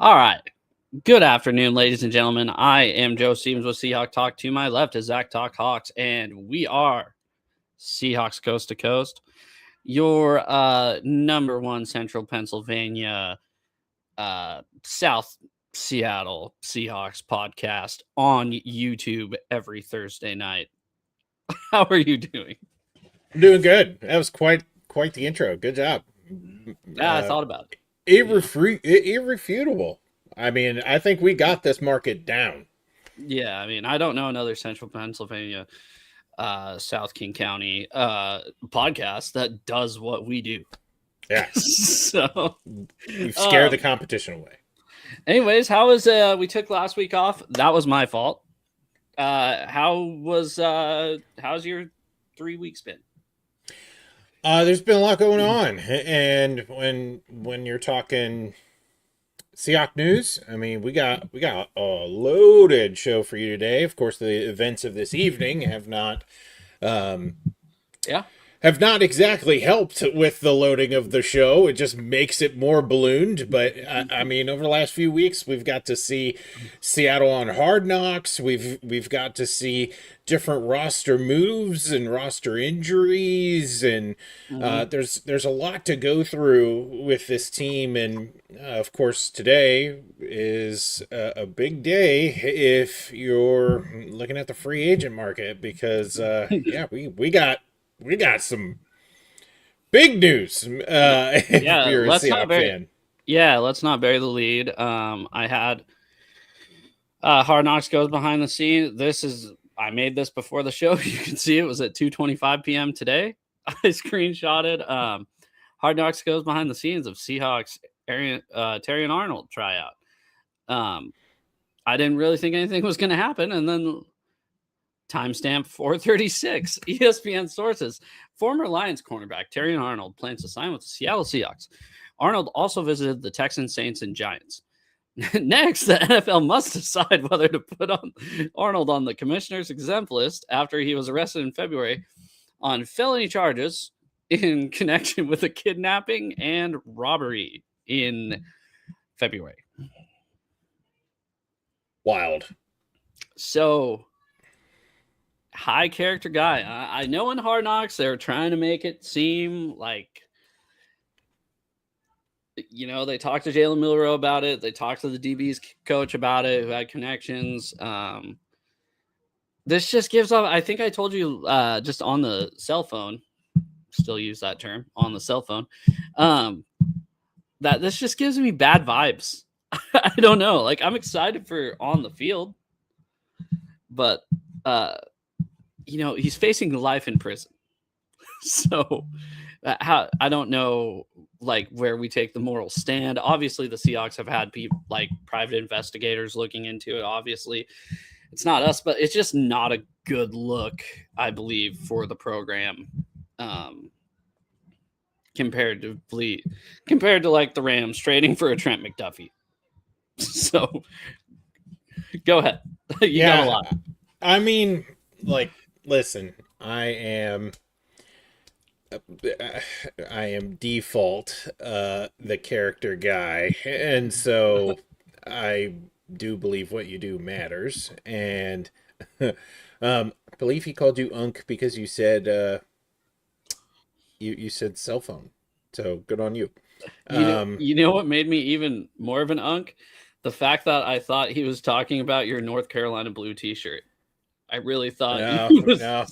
All right. Good afternoon, ladies and gentlemen. I am Joe Stevens with Seahawk Talk. To my left is ZachTalksHawks, and we are Seahawks Coast to Coast, your number one Central Pennsylvania, South Seattle Seahawks podcast on YouTube every Thursday night. How are you doing? I'm doing good. That was quite the intro. Good job. Yeah, I thought about it. Irrefutable. I mean, I think we got this market down. Yeah, I mean, I don't know another Central Pennsylvania, South King County podcast that does what we do. Yeah. So We've scared the competition away. anyways, how was we took last week off? That was my fault. How's your 3 weeks been? There's been a lot going on, and when you're talking Seahawks news, I mean, we got a loaded show for you today. Of course, the events of this evening have not Yeah. have not exactly helped with the loading of the show. It just makes it more ballooned. But I mean, over the last few weeks, we've got to see Seattle on Hard Knocks. We've got to see different roster moves and roster injuries, and there's a lot to go through with this team. And of course, today is a big day if you're looking at the free agent market because yeah, we got some big news. If you're a Seahawks fan. Yeah, let's not bury the lead. I had Hard Knocks goes behind the scenes. I made this before the show. You can see it was at 2:25 p.m. today. I screenshotted Hard Knocks goes behind the scenes of Seahawks Terrion Arnold tryout. I didn't really think anything was going to happen, and then timestamp 4:36. ESPN sources. Former Lions cornerback Terrion Arnold plans to sign with the Seattle Seahawks. Arnold also visited the Texans, Saints, and Giants. Next, the NFL must decide whether to put on Arnold on the commissioner's exempt list after he was arrested in February on felony charges in connection with a kidnapping and robbery in February. Wild. So, high character guy. I know in Hard Knocks they're trying to make it seem like, you know, they talked to Jalen Milroe about it. They talked to the DB's coach about it, who had connections. This just gives off. I think I told you just on the cell phone. Still use that term on the cell phone. That this just gives me bad vibes. I don't know. Like, I'm excited for on the field, but you know, he's facing life in prison. So how I don't know, like, where we take the moral stand. Obviously, the Seahawks have had people like private investigators looking into it. Obviously, it's not us, but it's just not a good look, I believe, for the program. Compared to like the Rams trading for a Trent McDuffie. So go ahead. You got a lot. I mean, like, listen, I am default the character guy, and so I do believe what you do matters. And I believe he called you Unk because you said you said cell phone. So good on you. You know what made me even more of an unk? The fact that I thought he was talking about your North Carolina blue T-shirt. I really thought he was... No.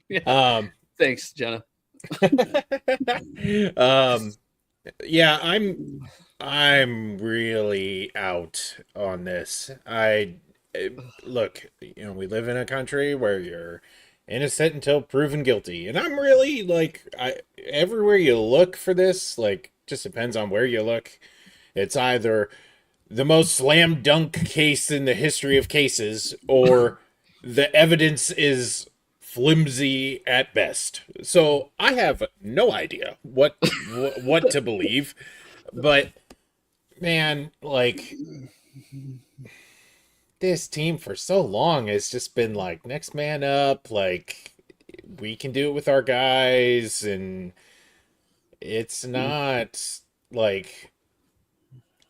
Yeah. Thanks, Jenna. Yeah, I'm really out on this. Look, you know, we live in a country where you're innocent until proven guilty, and I'm really like, everywhere you look for this, like, just depends on where you look. It's either the most slam dunk case in the history of cases, or the evidence is flimsy at best. So I have no idea what to believe, but man, like, this team for so long has just been like next man up, like we can do it with our guys, and it's not like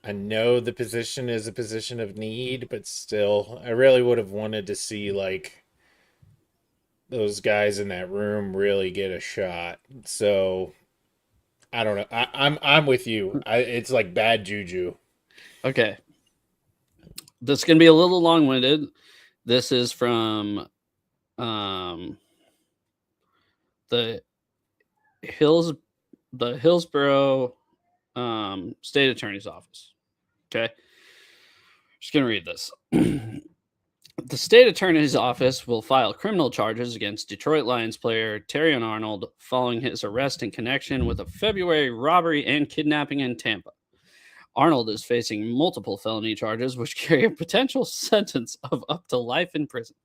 I know the position is a position of need, but still, I really would have wanted to see like those guys in that room really get a shot. So I don't know. I'm with you. It's like bad juju. Okay. This is going to be a little long-winded. This is from the Hillsborough State Attorney's Office. Okay. Just going to read this. The State Attorney's Office will file criminal charges against Detroit Lions player Terrion Arnold following his arrest in connection with a February robbery and kidnapping in Tampa. Arnold is facing multiple felony charges, which carry a potential sentence of up to life in prison.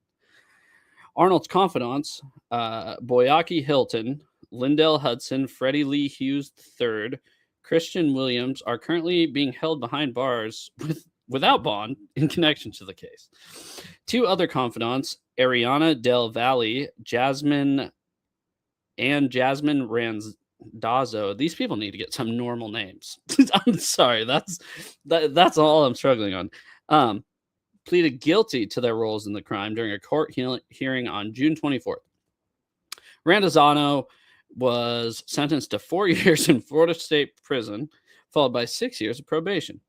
Arnold's confidants, Boyaki Hilton, Lindell Hudson, Freddie Lee Hughes III, Christian Williams, are currently being held behind bars without bond in connection to the case. Two other confidants, Ariana Del Valle, Jasmine Randazzo. These people need to get some normal names. I'm sorry, that's all I'm struggling on. Pleaded guilty to their roles in the crime during a court hearing on June 24th. Randazzo was sentenced to 4 years in Florida State Prison, followed by 6 years of probation.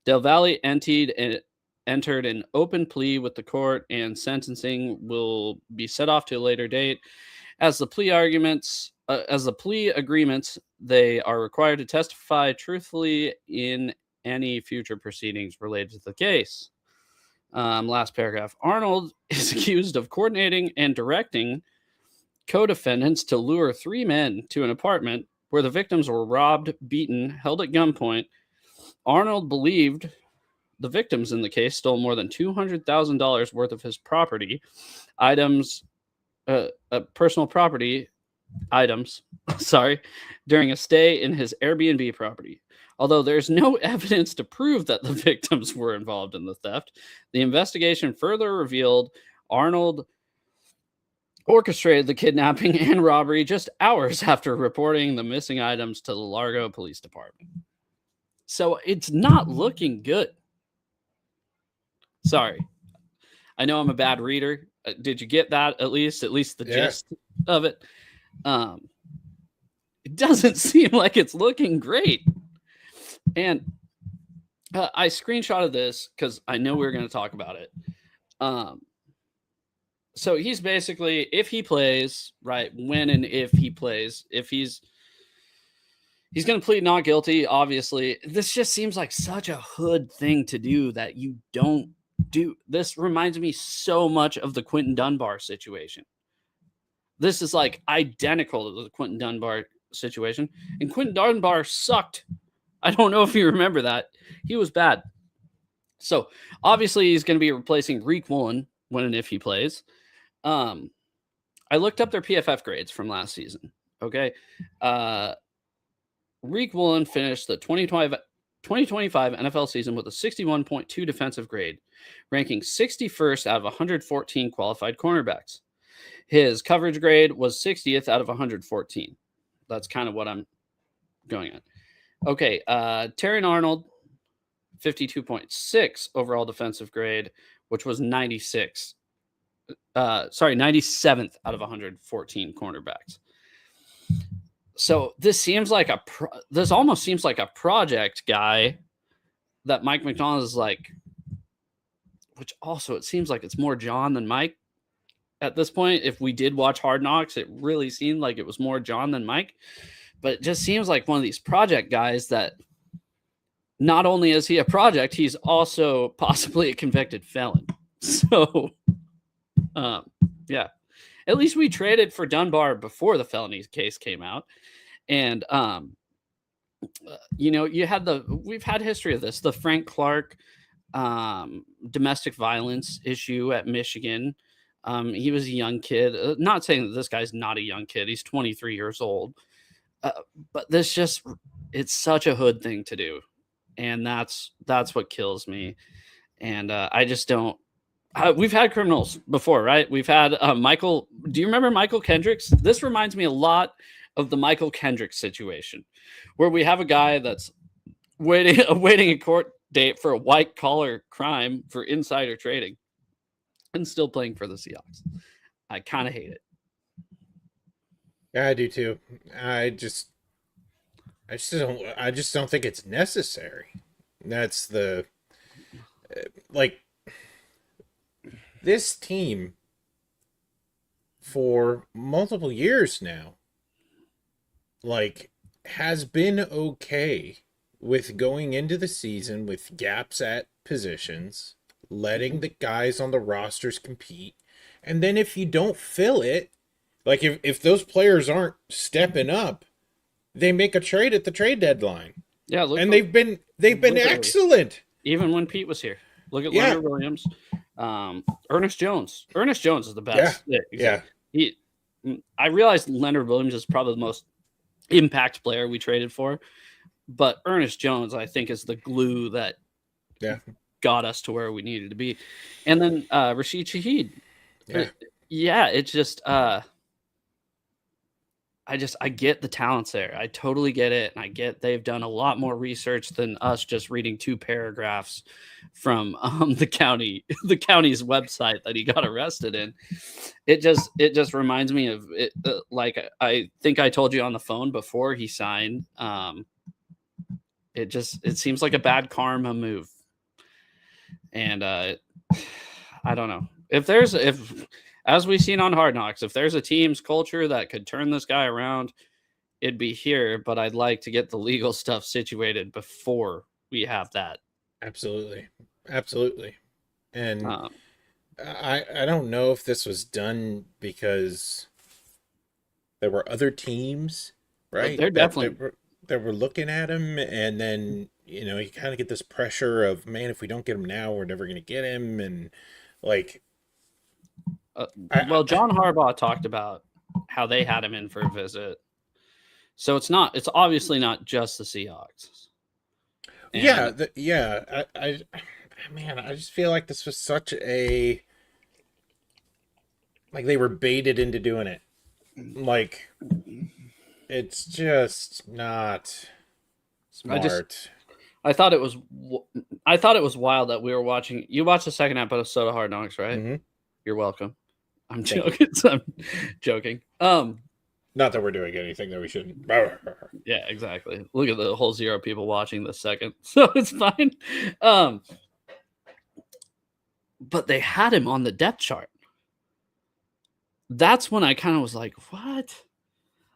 Del Valle entered an open plea with the court, and sentencing will be set off to a later date. As the plea agreements, they are required to testify truthfully in any future proceedings related to the case. Last paragraph. Arnold is accused of coordinating and directing co-defendants to lure three men to an apartment where the victims were robbed, beaten, held at gunpoint. Arnold believed the victims in the case stole more than $200,000 worth of his property items, personal property items, during a stay in his Airbnb property. Although there's no evidence to prove that the victims were involved in the theft, the investigation further revealed Arnold orchestrated the kidnapping and robbery just hours after reporting the missing items to the Largo Police Department. So it's not looking good. Sorry. I know I'm a bad reader. Did you get that at least the gist of it? It doesn't seem like it's looking great. And I screenshotted this because I know we were going to talk about it. So he's basically, if he plays, right, when and if he plays, if he's going to plead not guilty, obviously. This just seems like such a hood thing to do that you don't do. This reminds me so much of the Quentin Dunbar situation. This is like identical to the Quentin Dunbar situation. And Quentin Dunbar sucked. I don't know if you remember that. He was bad. So obviously he's going to be replacing Reek Woolen when and if he plays. I looked up their PFF grades from last season. Okay. Reek Woolen finished the 2025 NFL season with a 61.2 defensive grade, ranking 61st out of 114 qualified cornerbacks. His coverage grade was 60th out of 114. That's kind of what I'm going at. Okay, Terrion Arnold, 52.6 overall defensive grade, which was 97th out of 114 cornerbacks. So this seems like this almost seems like a project guy that Mike Macdonald is like, which also it seems like it's more John than Mike at this point. If we did watch Hard Knocks, it really seemed like it was more John than Mike. But it just seems like one of these project guys that not only is he a project, he's also possibly a convicted felon. So, yeah. At least we traded for Dunbar before the felony case came out. And, we've had history of this. The Frank Clark domestic violence issue at Michigan. He was a young kid. Not saying that this guy's not a young kid. He's 23 years old. But it's such a hood thing to do. And that's what kills me. And I just don't. We've had criminals before, right? We've had Michael. Do you remember Michael Kendricks? This reminds me a lot of the Michael Kendricks situation, where we have a guy that's awaiting a court date for a white collar crime for insider trading, and still playing for the Seahawks. I kind of hate it. Yeah, I do too. I just don't think it's necessary. That's the like this team for multiple years now has been okay with going into the season with gaps at positions, letting the guys on the rosters compete, and then if you don't fill it, like if those players aren't stepping up, they make a trade at the trade deadline. Yeah, and they've been excellent. Even when Pete was here, look at Leonard Williams, Ernest Jones. Ernest Jones is the best. Yeah. I realized Leonard Williams is probably the most impact player we traded for, but Ernest Jones, I think, is the glue that got us to where we needed to be. And then Rashid Shaheed. It's just I get the talents there. I totally get it. And I get they've done a lot more research than us just reading 2 paragraphs from the county's website that he got arrested in. It just reminds me of it. Like I think I told you on the phone before he signed. It seems like a bad karma move. And I don't know if as we've seen on Hard Knocks, if there's a team's culture that could turn this guy around, it'd be here. But I'd like to get the legal stuff situated before we have that. Absolutely. And I don't know if this was done because there were other teams, right? They're definitely that were looking at him, and then you kind of get this pressure of, man, if we don't get him now, we're never going to get him, and like. John Harbaugh talked about how they had him in for a visit. So it's obviously not just the Seahawks. And I just feel like this was such a, like they were baited into doing it. Like it's just not smart. I thought it was wild that we were watching. You watched the second episode of Hard Knocks, right? Mm-hmm. You're welcome. I'm joking. I'm joking. Not that we're doing anything that we shouldn't. Yeah, exactly. Look at the whole 0 people watching this second, so it's fine. But they had him on the depth chart. That's when I kind of was like, "What?"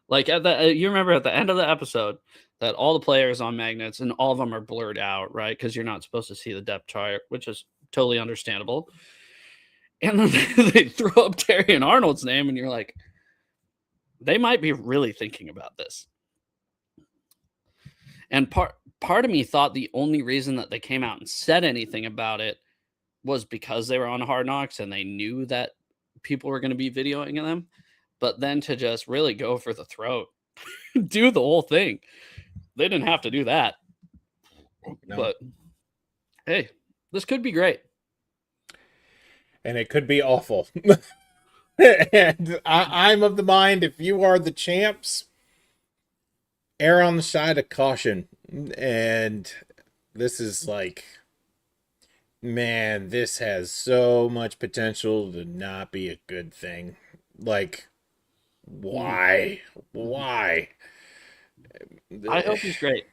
Like you remember at the end of the episode that all the players on magnets and all of them are blurred out, right? Because you're not supposed to see the depth chart, which is totally understandable. And then they throw up Terrion Arnold's name, and you're like, they might be really thinking about this. And part of me thought the only reason that they came out and said anything about it was because they were on Hard Knocks and they knew that people were going to be videoing them. But then to just really go for the throat, do the whole thing. They didn't have to do that. No. But hey, this could be great. And it could be awful. And I'm of the mind, if you are the champs, err on the side of caution. And this is like, man, this has so much potential to not be a good thing. Like, why? I hope he's great.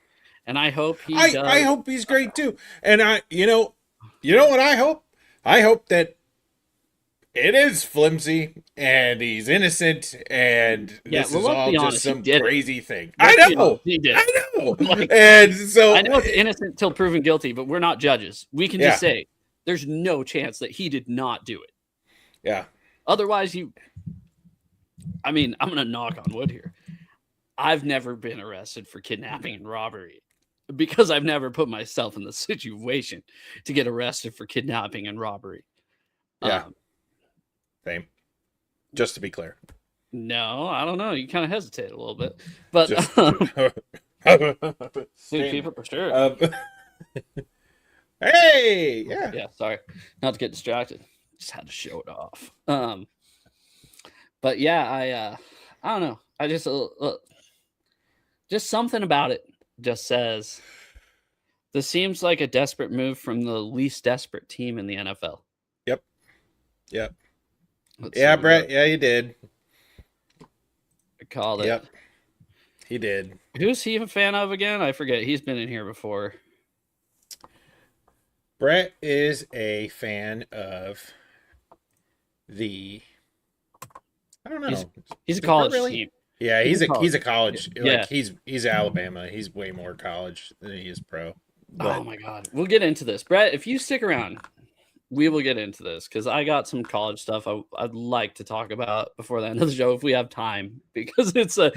And I hope he does. I hope he's great too. And you know what I hope? I hope that it is flimsy and he's innocent and this is all just some crazy thing. I know. He did. I know. And so I know it's innocent till proven guilty, but we're not judges. We can just say there's no chance that he did not do it. Yeah. Otherwise, I'm going to knock on wood here. I've never been arrested for kidnapping and robbery because I've never put myself in the situation to get arrested for kidnapping and robbery. Yeah. Same. Just to be clear. No, I don't know. You kind of hesitate a little bit, but keep it for sure. Hey, yeah. Sorry, not to get distracted. Just had to show it off. But yeah, I don't know. I just something about it just says This seems like a desperate move from the least desperate team in the NFL. Yep. Let's Yeah, see, Brett. Yeah, you did. I called it. Yep. He did. Who's he a fan of again? I forget. He's been in here before. Brett is a fan of the. I don't know. He's a college really? team. Yeah, he's a college. Yeah. Like he's Alabama. He's way more college than he is pro. But, oh my god, we'll get into this, Brett. If you stick around, we will get into this because I got some college stuff I'd like to talk about before the end of the show if we have time, because it's a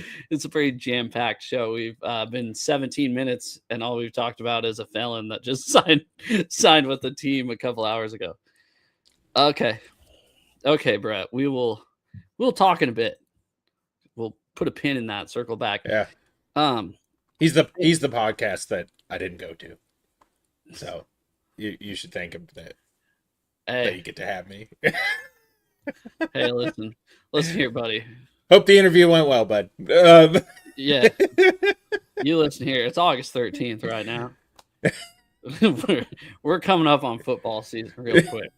pretty jam packed show. We've been 17 minutes and all we've talked about is a felon that just signed with the team a couple hours ago. Okay, Brett, we'll talk in a bit. We'll put a pin in that. Circle back. Yeah. He's the podcast that I didn't go to, so you should thank him for that. Hey, that you get to have me. Hey, listen here, buddy. Hope the interview went well, bud. Yeah, you listen here. It's August 13th right now. we're coming up on football season real quick,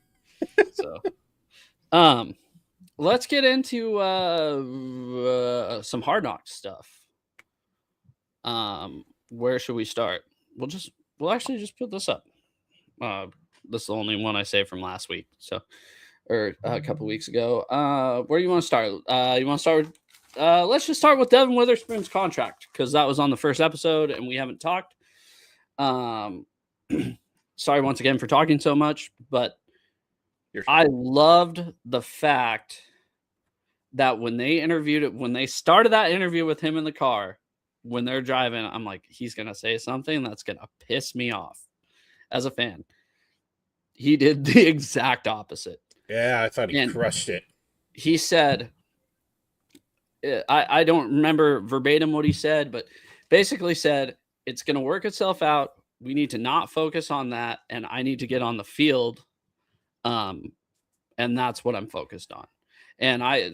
so let's get into some Hard Knocks stuff. Where should we start? We'll actually just put this up. This is the only one I saved from last week, or a couple weeks ago. Where do you want to start? You want to start with? Let's just start with Devin Witherspoon's contract, because that was on the first episode and we haven't talked. Sorry once again for talking so much, but I loved the fact that when they started that interview with him in the car, when they're driving, I'm like, he's going to say something that's going to piss me off as a fan. He did the exact opposite. Yeah, I thought he crushed it. He said, I don't remember verbatim what he said, but basically said, it's going to work itself out. We need to not focus on that, and I need to get on the field. And that's what I'm focused on. And I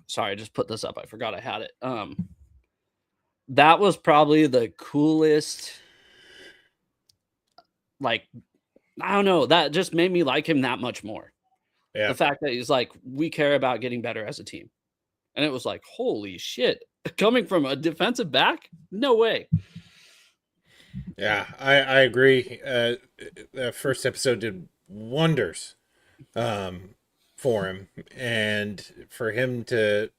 just put this up. I forgot I had it. That was probably the coolest. Like, I don't know. That just made me like him that much more. Yeah. The fact that he's like, we care about getting better as a team. And it was like, holy shit. Coming from a defensive back? No way. Yeah, I agree. The first episode did wonders for him. And for him to...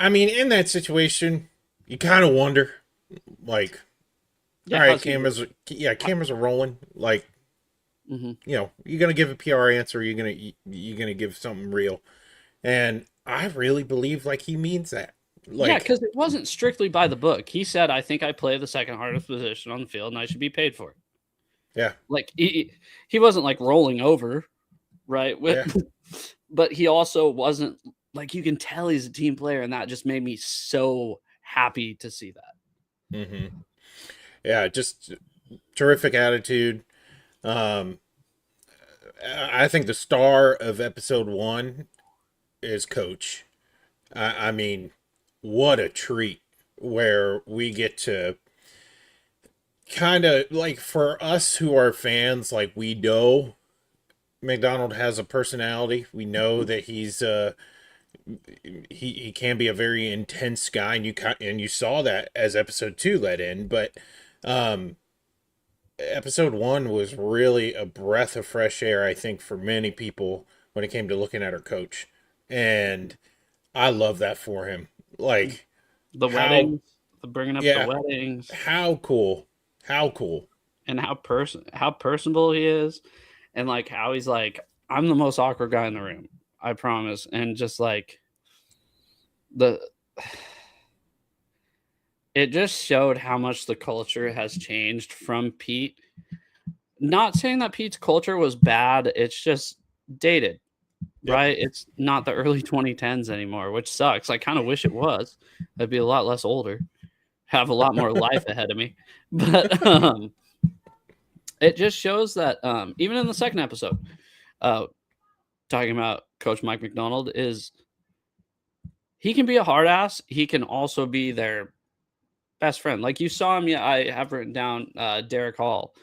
I mean, in that situation, you kind of wonder, like... Yeah, all right, cameras are rolling. Like, you know, you're gonna give a PR answer. Or you're gonna give something real, and I really believe like he means that. Like, yeah, because it wasn't strictly by the book. He said, "I think I play the second hardest position on the field, and I should be paid for it." Yeah, like he wasn't like rolling over, right? But he also wasn't like, you can tell he's a team player, and that just made me so happy to see that. Mm-hmm. Yeah, just terrific attitude. I think the star of episode 1 is Coach. I mean, what a treat where we get to kind of, like, for us who are fans, like, we know Macdonald has a personality. We know that he's he can be a very intense guy, and you saw that as episode 2 led in, but episode 1 was really a breath of fresh air, I think, for many people when it came to looking at our coach. And I love that for him. Like, the weddings, the bringing up the weddings. How cool. And how personable he is. And like how he's like, I'm the most awkward guy in the room, I promise. And just like it just showed how much the culture has changed from Pete. Not saying that Pete's culture was bad. It's just dated, right? It's not the early 2010s anymore, which sucks. I kind of wish it was. I'd be a lot less older, have a lot more life ahead of me. But it just shows that even in the second episode, talking about Coach Mike Macdonald, is he can be a hard ass. He can also be their best friend. Like you saw him. Yeah, I have written down Derek Hall.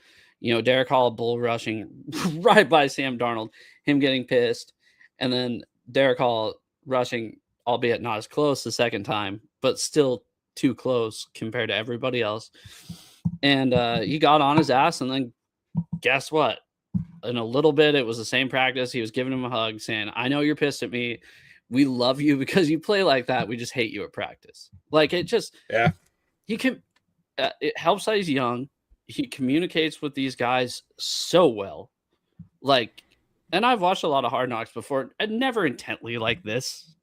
Derek Hall bull rushing right by Sam Darnold, him getting pissed, and then Derek Hall rushing, albeit not as close the second time, but still too close compared to everybody else. And he got on his ass, and then guess what? In a little bit, it was the same practice. He was giving him a hug, saying, "I know you're pissed at me. We love you because you play like that. We just hate you at practice." Like it just, Yeah. he can. It helps that he's young. He communicates with these guys so well. Like, and I've watched a lot of Hard Knocks before, and never intently like this.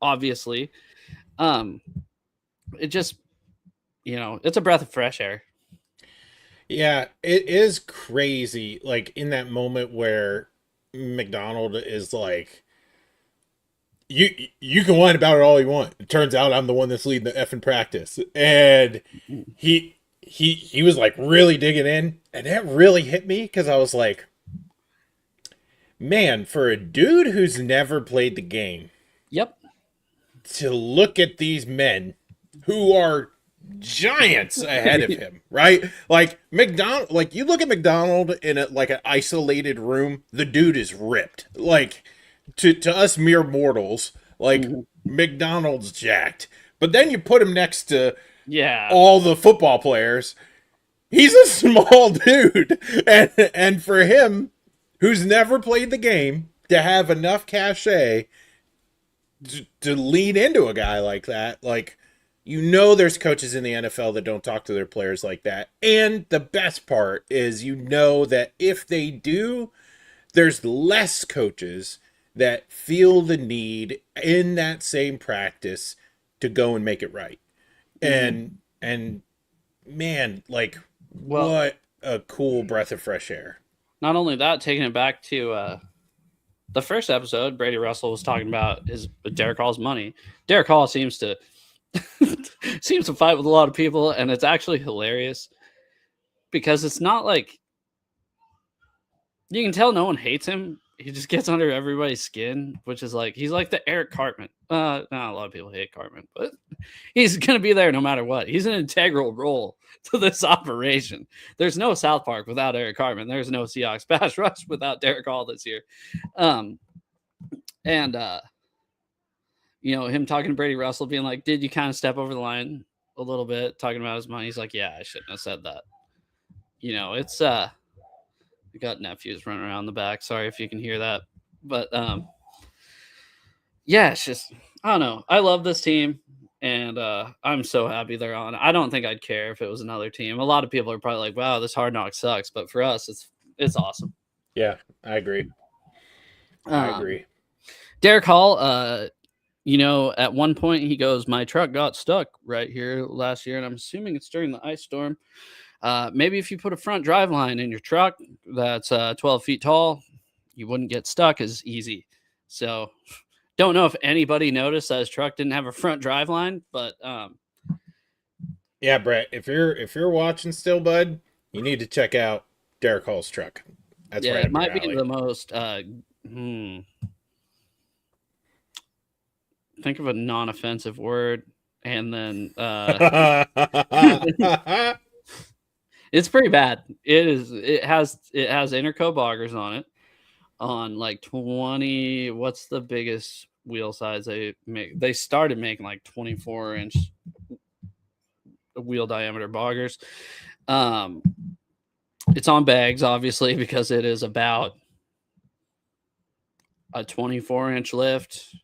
Obviously, it just, it's a breath of fresh air. Yeah, it is crazy. Like in that moment where McDonald is like, you can whine about it all you want. It turns out I'm the one that's leading the effing practice, and he was like really digging in, and that really hit me because I was like, man, for a dude who's never played the game, Yep. to look at these men who are giants ahead of him, right? Like McDonald, like you look at McDonald in like an isolated room, the dude is ripped. Like to us mere mortals, like McDonald's jacked. But then you put him next to all the football players, he's a small dude. And for him, who's never played the game, to have enough cachet to lean into a guy like that, like, there's coaches in the NFL that don't talk to their players like that. And the best part is, that if they do, there's less coaches that feel the need in that same practice to go and make it right. And man, like, what a cool breath of fresh air. Not only that, taking it back to the first episode, Brady Russell was talking about Derek Hall's money. Derek Hall seems to fight with a lot of people, and it's actually hilarious because it's not like, you can tell no one hates him. He just gets under everybody's skin, which is like, he's like the Eric Cartman. Not a lot of people hate Cartman, but he's going to be there no matter what. He's an integral role to this operation. There's no South Park without Eric Cartman. There's no Seahawks pass rush without Derek Hall this year. Him talking to Brady Russell, being like, did you kind of step over the line a little bit, talking about his money? He's like, yeah, I shouldn't have said that. It's we got nephews running around the back. Sorry if you can hear that. But it's just, I don't know. I love this team, and I'm so happy they're on. I don't think I'd care if it was another team. A lot of people are probably like, wow, this Hard Knock sucks. But for us, it's awesome. Yeah, I agree. Derek Hall, at one point he goes, my truck got stuck right here last year, and I'm assuming it's during the ice storm. Maybe if you put a front drive line in your truck that's 12 feet tall, you wouldn't get stuck as easy. So don't know if anybody noticed that his truck didn't have a front drive line, but yeah, Brett, if you're watching still, bud, you need to check out Derek Hall's truck. That's right. It might be the most think of a non-offensive word, and then it's pretty bad. It has interco boggers on it, on like 20. What's the biggest wheel size they make? They started making like 24-inch wheel diameter boggers. It's on bags, obviously, because it is about a 24-inch lift.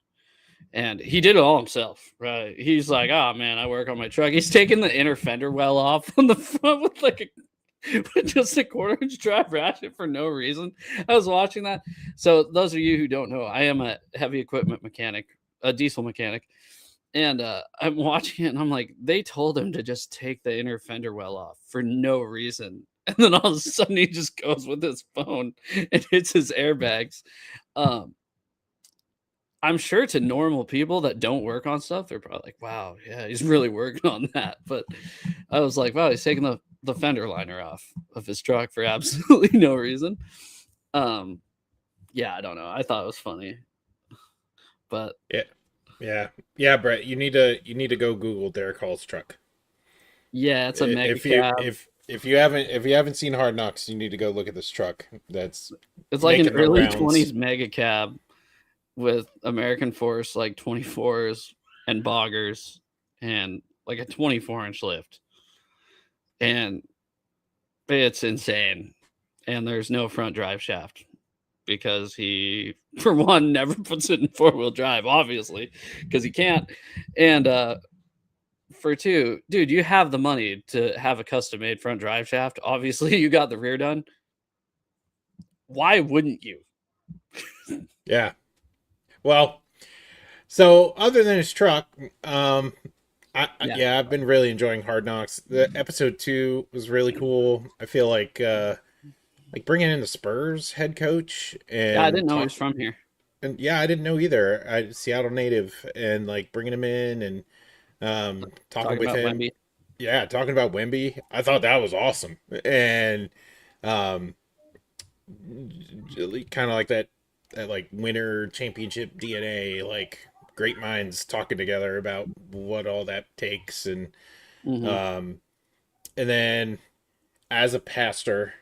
And he did it all himself, right? He's like, oh, man, I work on my truck. He's taking the inner fender well off on the front with just a quarter-inch drive ratchet for no reason. I was watching that. So those of you who don't know, I am a heavy equipment mechanic, a diesel mechanic. And I'm watching it, and I'm like, they told him to just take the inner fender well off for no reason. And then all of a sudden, he just goes with his phone and hits his airbags. I'm sure to normal people that don't work on stuff, they're probably like, wow, yeah, he's really working on that. But I was like, wow, he's taking the fender liner off of his truck for absolutely no reason. I don't know. I thought it was funny. But yeah, Brett, you need to go Google Derek Hall's truck. Yeah, it's a mega If you cab. if you haven't seen Hard Knocks, you need to go look at this truck. That's It's like an making the early rounds. 20s mega cab with American Force like 24s and boggers and like a 24-inch lift. And it's insane. And there's no front drive shaft because he, for one, never puts it in 4-wheel drive, obviously, because he can't. And for two, dude, you have the money to have a custom made front drive shaft. Obviously, you got the rear done. Why wouldn't you? Yeah. Well, so other than his truck, I've been really enjoying Hard Knocks. The episode 2 was really cool. I feel like bringing in the Spurs head coach Yeah, I didn't and know he was from here. and yeah, I didn't know either. I Seattle native, and like bringing him in and talking Talking with about him. Wemby. Yeah, talking about Wemby. I thought that was awesome. And um kind of like that like winter championship DNA, like great minds talking together about what all that takes. Um and then as a pastor,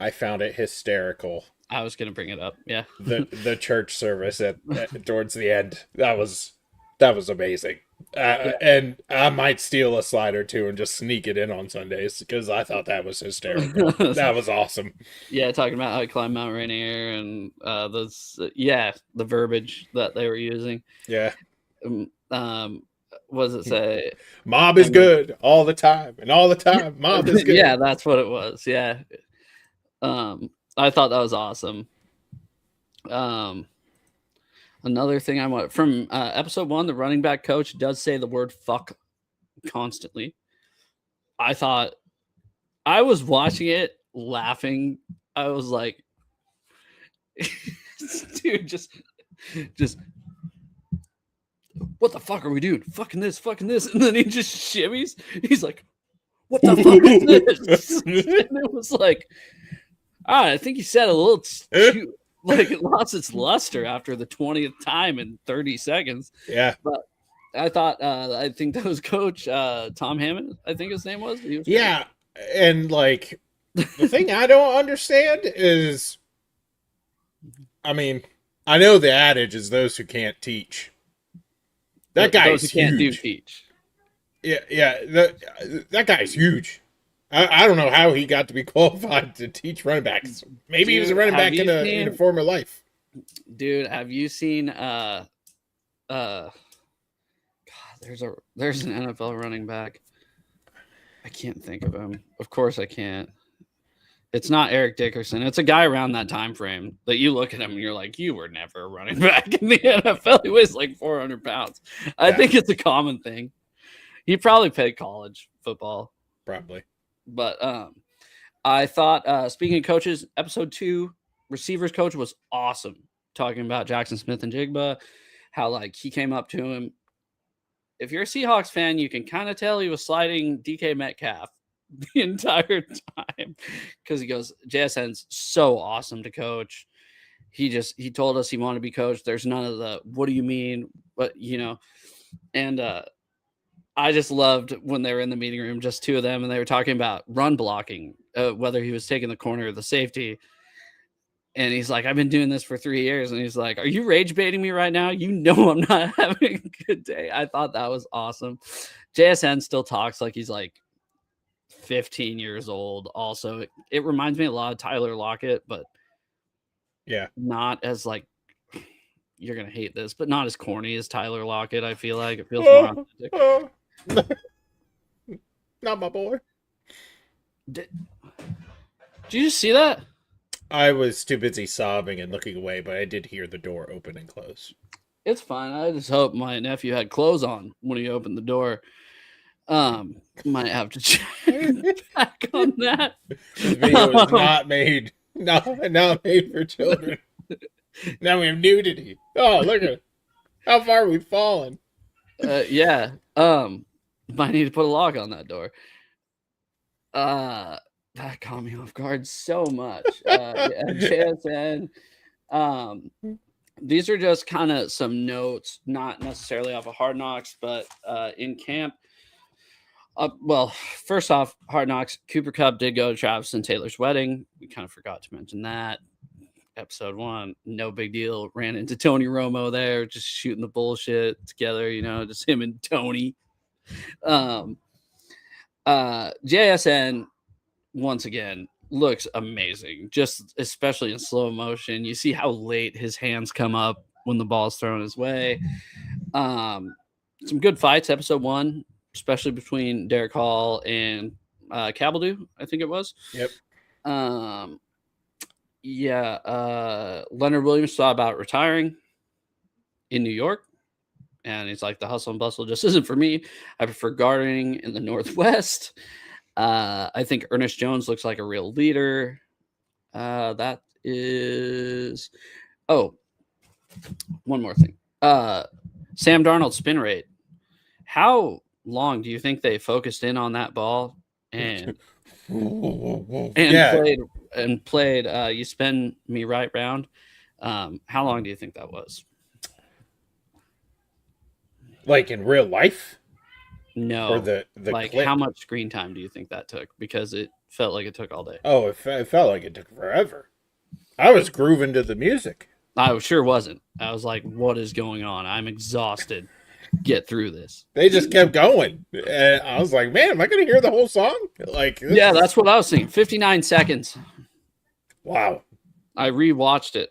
I found it hysterical. I was gonna bring it up. Yeah. The church service towards the end, that was amazing. Yeah. And I might steal a slide or two and just sneak it in on Sundays because I thought that was hysterical. That was awesome. Yeah, talking about how I climbed Mount Rainier and the verbiage that they were using. Yeah. What does it say? Mob is good all the time, and all the time, mob is good. Yeah, that's what it was. Yeah. I thought that was awesome. Another thing I want from episode 1, the running back coach does say the word fuck constantly. I thought I was watching it laughing. I was like, dude, just what the fuck are we doing? Fucking this. And then he just shimmies. He's like, what the fuck is this? And it was like, I think he said a little too, like it lost its luster after the 20th time in 30 seconds. Yeah. But I thought, I think that was Coach Tom Hammond, I think his name was. Yeah. And like, the thing I don't understand is, I mean, I know the adage is those who can't teach. That guy is huge. Can't do teach. Yeah. That guy's huge. I don't know how he got to be qualified to teach running backs. Maybe he was a running back in a former life. Dude, have you seen God, there's an NFL running back. I can't think of him. Of course I can't. It's not Eric Dickerson. It's a guy around that time frame that you look at him and you're like, you were never a running back in the NFL. He weighs like 400 pounds. I think it's a common thing. He probably played college football. Probably. But I thought, speaking of coaches, episode 2, receivers coach was awesome. Talking about Jackson Smith and Jigba, how like he came up to him. If you're a Seahawks fan, you can kind of tell he was sliding DK Metcalf the entire time because he goes, JSN's so awesome to coach. He told us he wanted to be coached. There's none of the, what do you mean? But, and I just loved when they were in the meeting room, just two of them, and they were talking about run blocking, whether he was taking the corner or the safety. And he's like, I've been doing this for 3 years. And he's like, are you rage baiting me right now? You know I'm not having a good day. I thought that was awesome. JSN still talks like he's like 15 years old. Also, it reminds me a lot of Tyler Lockett, but yeah, not as like, you're going to hate this, but not as corny as Tyler Lockett. I feel like it feels more authentic. Not my boy. Did you just see that? I was too busy sobbing and looking away, but I did hear the door open and close. It's fine. I just hope my nephew had clothes on when he opened the door. Might have to check back on that. This video is not made. Not made for children. Now we have nudity. Oh, look at it. How far we've fallen. Yeah. Might need to put a lock on that door. That caught me off guard so much. JSN. These are just kind of some notes, not necessarily off of Hard Knocks, but in camp. Well, first off, Hard Knocks. Cooper Kupp did go to Travis and Taylor's wedding. We kind of forgot to mention that. Episode 1, no big deal. Ran into Tony Romo there, just shooting the bullshit together. Just him and Tony. JSN once again looks amazing, just especially in slow motion. You see how late his hands come up when the ball's thrown his way. Some good fights. Episode 1. Especially between Derek Hall and Cabaldoo, I think it was. Yep. Leonard Williams thought about retiring in New York. And he's like, the hustle and bustle just isn't for me. I prefer gardening in the Northwest. I think Ernest Jones looks like a real leader. That is... Oh, one more thing. Sam Darnold's spin rate. How long do you think they focused in on that ball and played You Spin Me Right Round? How long do you think that was? Like in real life? No. Or the like clip? How much screen time do you think that took? Because it felt like it took all day. Oh, it felt like it took forever. I was grooving to the music. I sure wasn't. I was like, what is going on? I'm exhausted. Get through this. They just kept going. And I was like, man, am I going to hear the whole song? That's what I was thinking. 59 seconds. Wow. I rewatched it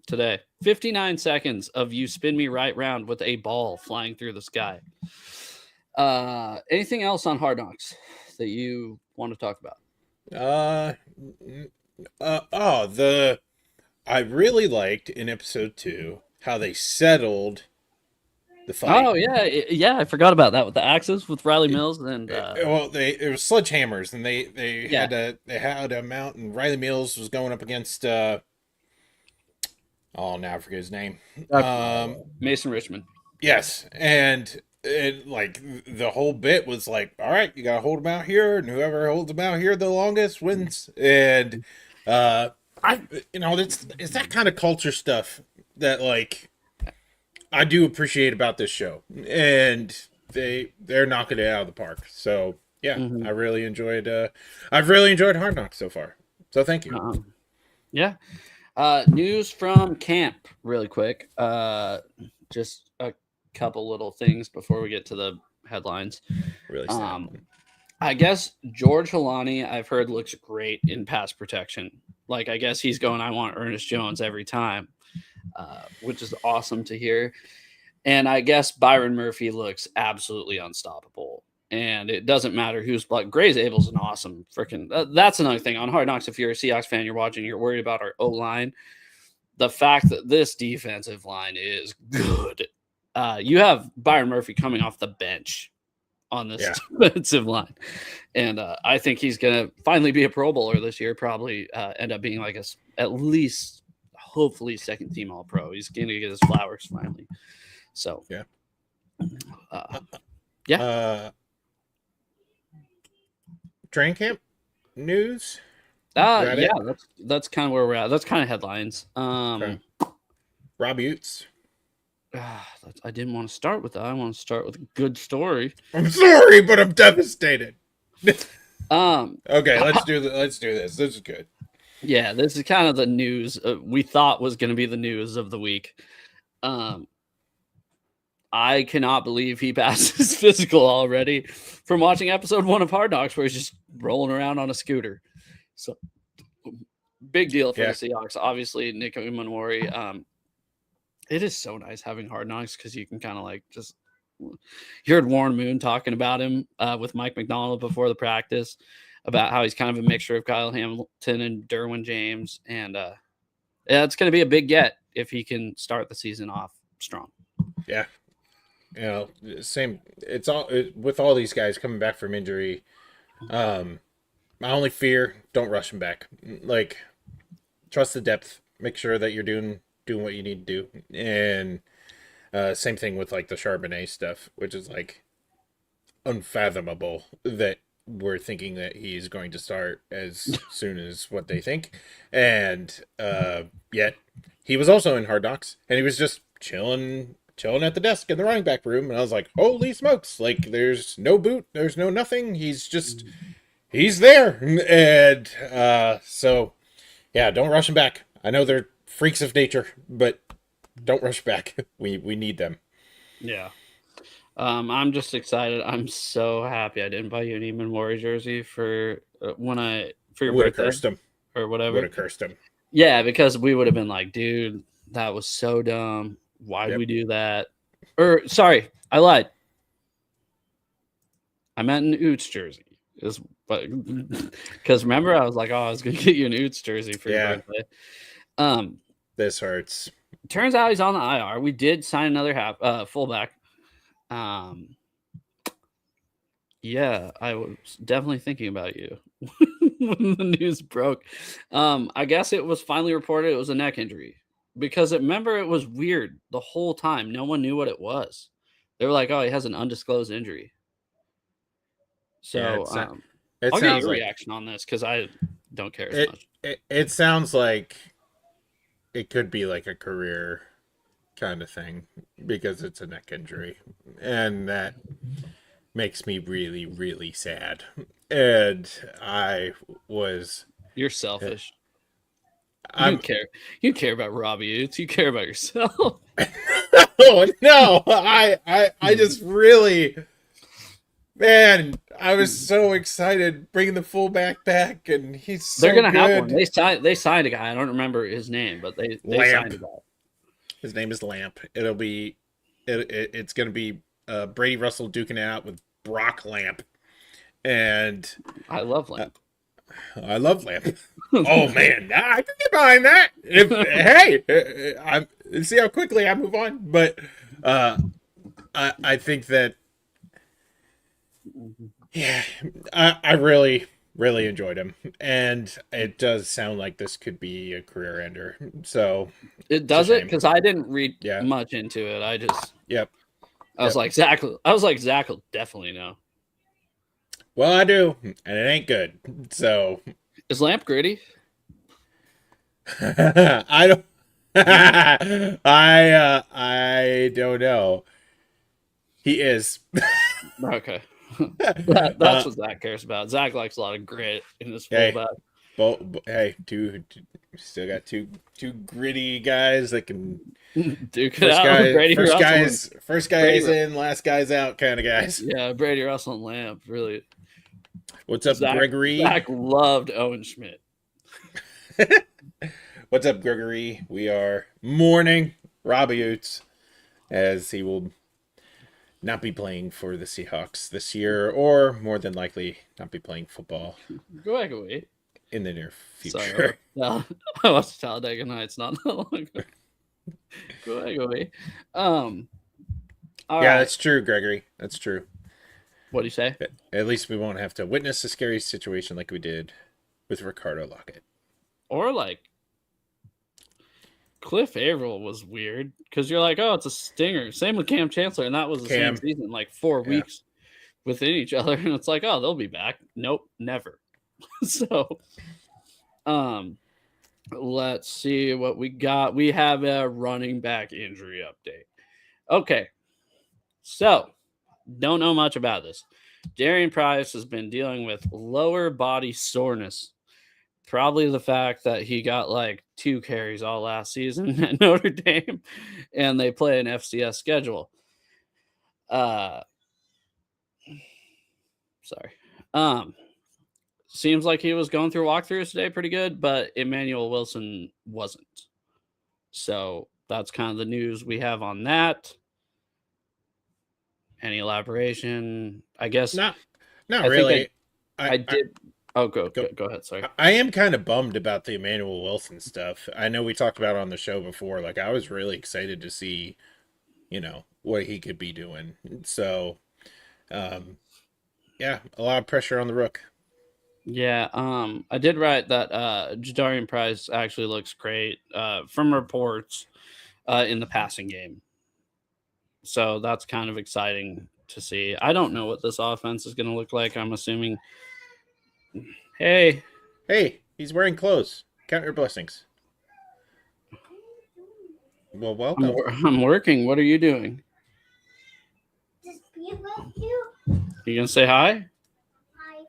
today. 59 seconds of You Spin Me Right Round with a ball flying through the sky. Anything else on Hard Knocks that you want to talk about? I really liked in episode 2 how they settled the fight. Oh yeah, I forgot about that with the axes with Riley Mills and it was sledgehammers, and they had a mount, and Riley Mills was going up against now I forget his name. Mason Richmond. Yes, and like the whole bit was like, all right, you gotta hold him out here, and whoever holds him out here the longest wins. And it's that kind of culture stuff that like I do appreciate about this show, and they're knocking it out of the park. So yeah, I really enjoyed. I've really enjoyed Hard Knocks so far. So thank you. Yeah. News from camp, really quick. Just a couple little things before we get to the headlines. Really sad. I guess George Holani, I've heard, looks great in pass protection. Like, I guess he's going, I want Ernest Jones every time, which is awesome to hear. And I guess Byron Murphy looks absolutely unstoppable. And it doesn't matter who's like Gray Zabel's an awesome freaking. That's another thing on Hard Knocks. If you're a Seahawks fan, you're watching, you're worried about our O-line. The fact that this defensive line is good. You have Byron Murphy coming off the bench on this defensive line. And I think he's going to finally be a Pro Bowler this year, probably end up being like at least, hopefully, second team All-Pro. He's going to get his flowers finally. So, training camp news? That's kind of where we're at. That's kind of headlines. Okay. Rob Utes. I didn't want to start with that. I want to start with a good story. I'm sorry, but I'm devastated. Okay, let's do this. This is good. Yeah, this is kind of the news we thought was going to be the news of the week. I cannot believe he passed his physical already from watching episode 1 of Hard Knocks, where he's just rolling around on a scooter. So big deal for the Seahawks. Obviously, Nick Umanwori. It is so nice having Hard Knocks because you can kind of like just. You heard Warren Moon talking about him with Mike Macdonald before the practice about how he's kind of a mixture of Kyle Hamilton and Derwin James, and it's going to be a big get if he can start the season off strong. Yeah. Same. It's all with all these guys coming back from injury. My only fear: don't rush them back. Like, trust the depth. Make sure that you're doing what you need to do. And same thing with like the Charbonnet stuff, which is like unfathomable that we're thinking that he's going to start as soon as what they think. And yet he was also in Hard Knocks, and he was just chilling chilling at the desk in the running back room, and I was like, holy smokes, like there's no boot, there's no nothing, he's there. And so yeah, don't rush him back. I know they're freaks of nature, but don't rush back. We need them. Yeah. I'm just excited. I'm so happy I didn't buy you an Eamon Mori jersey for for your Would have birthday cursed him. or whatever. Would have cursed him. Yeah, because we would have been like, dude, that was so dumb. Why'd we do that? Or sorry, I lied. I meant an Oots jersey. But because remember, I was like, oh, I was gonna get you an Oots jersey for your birthday. This hurts. Turns out he's on the IR. We did sign another fullback. Yeah, I was definitely thinking about you when the news broke. I guess it was finally reported it was a neck injury because remember it was weird the whole time. No one knew what it was. They were like, "Oh, he has an undisclosed injury." So I'll get your reaction on this because I don't care as much. It sounds like it could be like a career kind of thing because it's a neck injury, and that makes me really, really sad. And You're selfish. You don't care. You care about Robbie Utes. You care about yourself. Oh no! I just really, man, I was so excited bringing the fullback back, and he's so They're gonna good. have one. They signed a guy. I don't remember his name, but they signed a guy. His name is Lamp. It's gonna be Brady Russell duking it out with Brock Lamp, and I love Lamp. I love Lamp. Oh man, I can get behind that. I see how quickly I move on, but I think that I really really enjoyed him, and it does sound like this could be a career ender. So it does it because I didn't read much into it. I just I was like Zach will definitely know. Well, I do, and it ain't good. So is Lamp gritty? I don't. I don't know. He is. Okay. That's what Zach cares about. Zach likes a lot of grit in his fullback. Still got two gritty guys that can duke it out. First guy's in, last guy's out kind of guys. Yeah, Brady Russell and Lamp, really. What's up, Gregory? Zach loved Owen Schmidt. What's up, Gregory? We are mourning Robbie Utes as he will not be playing for the Seahawks this year, or more than likely not be playing football. Go away. In the near future. Sorry, no, I watched Talladega Nights not that long ago. Go away. All right. That's true, Gregory. That's true. What do you say? At least we won't have to witness a scary situation like we did with Ricardo Lockett. Or like Cliff Averill was weird because you're like, oh, it's a stinger. Same with Cam Chancellor, and that was the same season, like 4 weeks within each other, and it's like, oh, they'll be back. Nope, never. So, let's see what we got. We have a running back injury update. Okay, so don't know much about this. Darian Price has been dealing with lower body soreness. Probably the fact that he got like 2 carries all last season at Notre Dame, and they play an FCS schedule. Seems like he was going through walkthroughs today pretty good, but Emmanuel Wilson wasn't. So that's kind of the news we have on that. Any elaboration? I guess not really. I did. Oh, go ahead. Sorry. I am kind of bummed about the Emmanuel Wilson stuff. I know we talked about it on the show before. Like, I was really excited to see, what he could be doing. So, a lot of pressure on the rook. Yeah, I did write that Jadarian Price actually looks great from reports in the passing game. So that's kind of exciting to see. I don't know what this offense is going to look like. I'm assuming. Hey, he's wearing clothes. Count your blessings. Well, welcome. I'm working. What are you doing? Just be with you. You gonna say hi? Hi.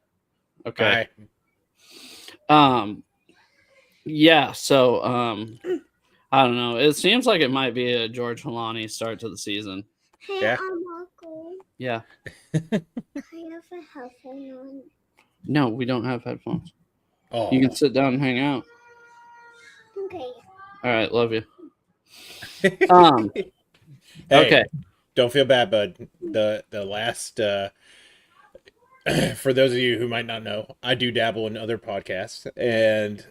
Okay. Bye. Yeah. So I don't know. It seems like it might be a George Holani start to the season. Hey, Yeah. Uncle. Yeah. I have a headphone on. No, we don't have headphones. Oh, You can sit down and hang out. Okay. All right. Love you. Hey, Okay. don't feel bad, bud. The last for those of you who might not know, I do dabble in other podcasts, and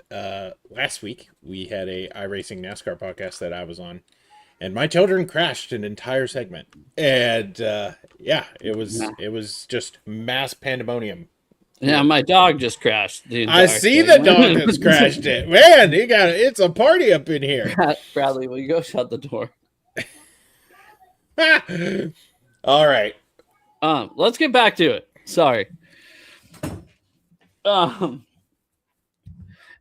last week we had a iRacing NASCAR podcast that I was on, and my children crashed an entire segment, and yeah, it was just mass pandemonium. Yeah, my dog just crashed. The I entire see the segment. dog that's crashed it. Man, it's a party up in here. Bradley, will you go shut the door? All right. Let's get back to it. Sorry.